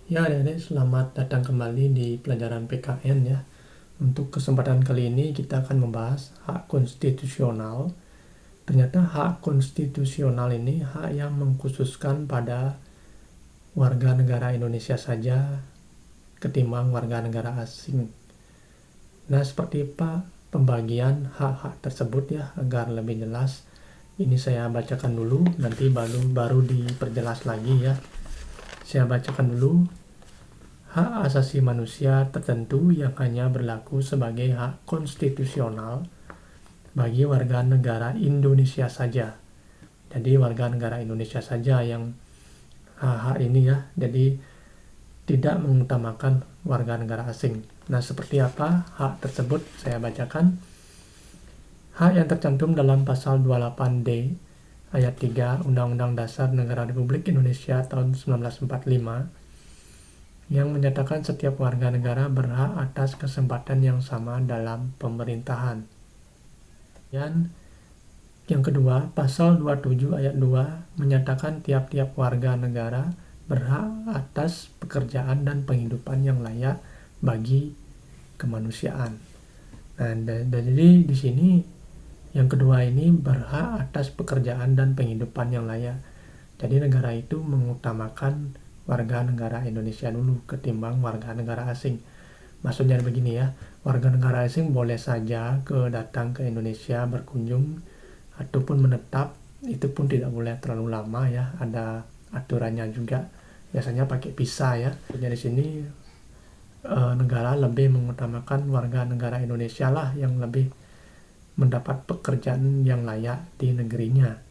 Ya, adik-adik, selamat datang kembali di pelajaran PKN ya. Untuk kesempatan kali ini kita akan membahas hak konstitusional. Ternyata hak konstitusional ini hak yang mengkhususkan pada warga negara Indonesia saja ketimbang warga negara asing. Nah, seperti apa pembagian hak-hak tersebut ya, agar lebih jelas. Ini saya bacakan dulu, nanti baru diperjelas lagi ya. Saya bacakan dulu. Hak asasi manusia tertentu yang hanya berlaku sebagai hak konstitusional bagi warga negara Indonesia saja. Jadi warga negara Indonesia saja yang hak ini ya. Jadi tidak mengutamakan warga negara asing. Nah, seperti apa hak tersebut? Saya bacakan. Hak yang tercantum dalam pasal 28D ayat 3 Undang-Undang Dasar Negara Republik Indonesia tahun 1945 yang menyatakan setiap warga negara berhak atas kesempatan yang sama dalam pemerintahan. Dan yang kedua, pasal 27 ayat 2 menyatakan tiap-tiap warga negara berhak atas pekerjaan dan penghidupan yang layak bagi kemanusiaan. Nah, jadi di sini yang kedua ini berhak atas pekerjaan dan penghidupan yang layak. Jadi negara itu mengutamakan warga negara Indonesia dulu ketimbang warga negara asing. Maksudnya begini ya, warga negara asing boleh saja datang ke Indonesia berkunjung ataupun menetap, itu pun tidak boleh terlalu lama ya, ada aturannya juga. Biasanya pakai visa ya. Jadi di sini negara lebih mengutamakan warga negara Indonesia lah yang lebih mendapat pekerjaan yang layak di negerinya.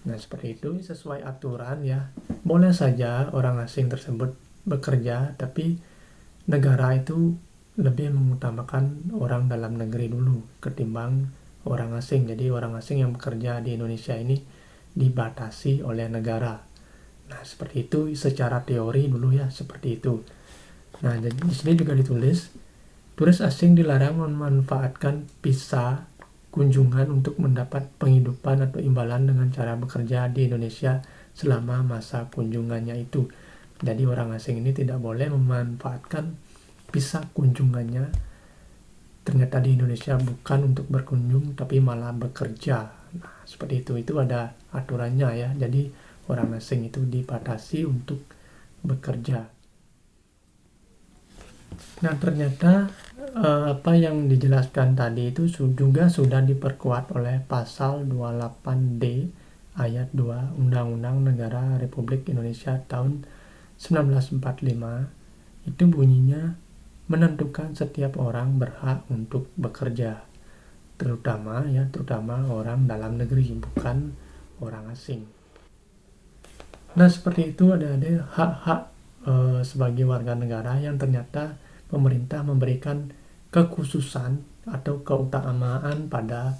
Nah, seperti itu sesuai aturan ya. Boleh saja orang asing tersebut bekerja, tapi negara itu lebih mengutamakan orang dalam negeri dulu ketimbang orang asing. Jadi orang asing yang bekerja di Indonesia ini dibatasi oleh negara. Nah, seperti itu secara teori dulu ya, seperti itu. Nah, jadi di sini juga ditulis, turis asing dilarang memanfaatkan visa kunjungan untuk mendapat penghidupan atau imbalan dengan cara bekerja di Indonesia selama masa kunjungannya itu. Jadi orang asing ini tidak boleh memanfaatkan visa kunjungannya ternyata di Indonesia bukan untuk berkunjung tapi malah bekerja. Nah, seperti itu ada aturannya ya. Jadi orang asing itu dibatasi untuk bekerja. Nah, ternyata apa yang dijelaskan tadi itu juga sudah diperkuat oleh pasal 28D ayat 2 Undang-Undang Negara Republik Indonesia tahun 1945. Itu bunyinya menentukan setiap orang berhak untuk bekerja, terutama orang dalam negeri, bukan orang asing. Nah, seperti itu ada hak-hak sebagai warga negara yang ternyata pemerintah memberikan kekhususan atau keutamaan pada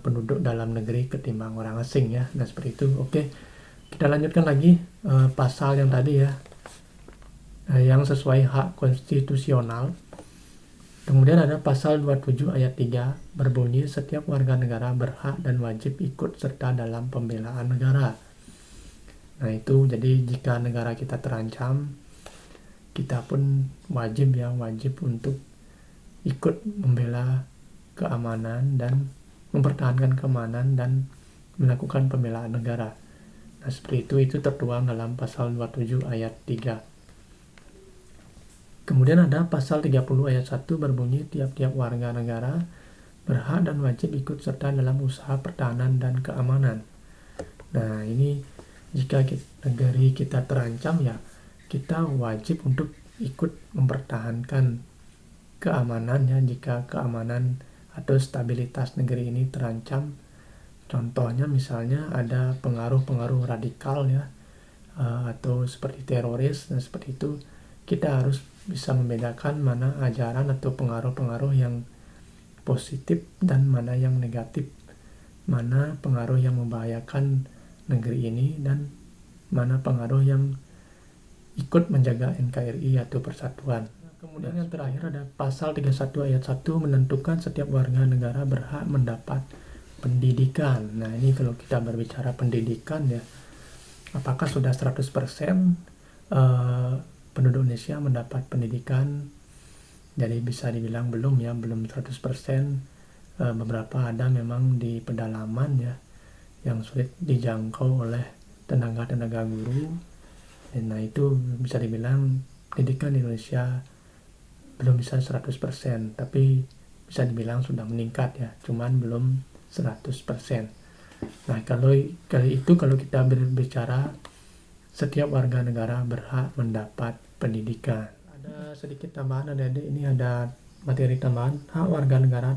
penduduk dalam negeri ketimbang orang asing ya. Nah, seperti itu. Oke, kita lanjutkan lagi pasal yang tadi ya, yang sesuai hak konstitusional. Kemudian ada pasal 27 ayat 3 berbunyi setiap warga negara berhak dan wajib ikut serta dalam pembelaan negara. Nah, itu jadi jika negara kita terancam, kita pun wajib untuk ikut membela keamanan dan mempertahankan keamanan dan melakukan pembelaan negara. Nah, seperti itu tertuang dalam pasal 27 ayat 3. Kemudian ada pasal 30 ayat 1 berbunyi tiap-tiap warga negara berhak dan wajib ikut serta dalam usaha pertahanan dan keamanan. Nah, ini jika negeri kita terancam ya, kita wajib untuk ikut mempertahankan keamanan ya. Jika keamanan atau stabilitas negeri ini terancam, contohnya misalnya ada pengaruh-pengaruh radikal ya, atau seperti teroris. Nah, seperti itu kita harus bisa membedakan mana ajaran atau pengaruh-pengaruh yang positif dan mana yang negatif, mana pengaruh yang membahayakan negeri ini dan mana pengaruh yang ikut menjaga NKRI atau persatuan. Kemudian yang terakhir ada pasal 31 ayat 1 menentukan setiap warga negara berhak mendapat pendidikan. Nah, ini kalau kita berbicara pendidikan ya, apakah sudah 100% penduduk Indonesia mendapat pendidikan, jadi bisa dibilang belum 100%. Beberapa ada memang di pedalaman ya, yang sulit dijangkau oleh tenaga-tenaga guru. Nah itu bisa dibilang pendidikan di Indonesia belum bisa 100%, tapi bisa dibilang sudah meningkat ya, cuman belum 100%. Nah, kalau kita berbicara setiap warga negara berhak mendapat pendidikan. Ada sedikit tambahan adik-adik, ini ada materi tambahan, hak warga negara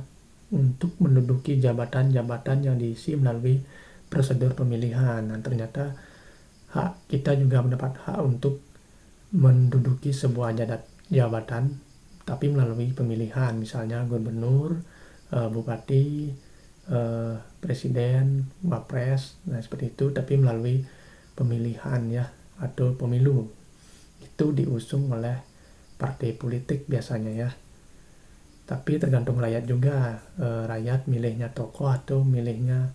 untuk menduduki jabatan-jabatan yang diisi melalui prosedur pemilihan. Nah, ternyata kita juga mendapat hak untuk menduduki sebuah jabatan tapi melalui pemilihan, misalnya gubernur, bupati, presiden, wapres, nah seperti itu, tapi melalui pemilihan ya, atau pemilu. Itu diusung oleh partai politik biasanya ya. Tapi tergantung rakyat juga, rakyat milihnya tokoh atau milihnya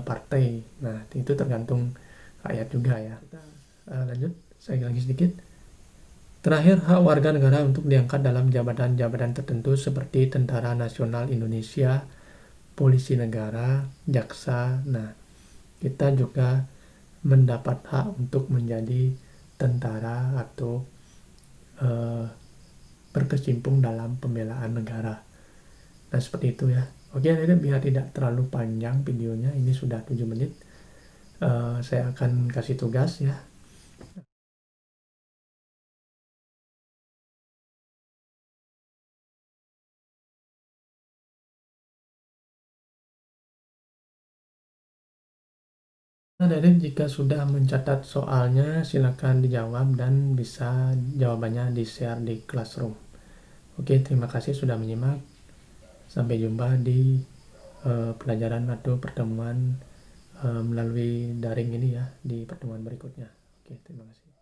partai. Nah, itu tergantung rakyat juga ya. Kita lanjut, saya lagi sedikit. Terakhir, hak warga negara untuk diangkat dalam jabatan-jabatan tertentu seperti Tentara Nasional Indonesia, Polisi Negara, Jaksa. Nah, kita juga mendapat hak untuk menjadi tentara atau berkecimpung dalam pembelaan negara. Nah, seperti itu ya. Oke, ini biar tidak terlalu panjang videonya, ini sudah 7 menit. Saya akan kasih tugas ya. Nah, Deden, jika sudah mencatat soalnya, silakan dijawab dan bisa jawabannya di-share di Classroom. Oke, terima kasih sudah menyimak. Sampai jumpa di pelajaran atau pertemuan melalui daring ini ya, di pertemuan berikutnya. Oke, terima kasih.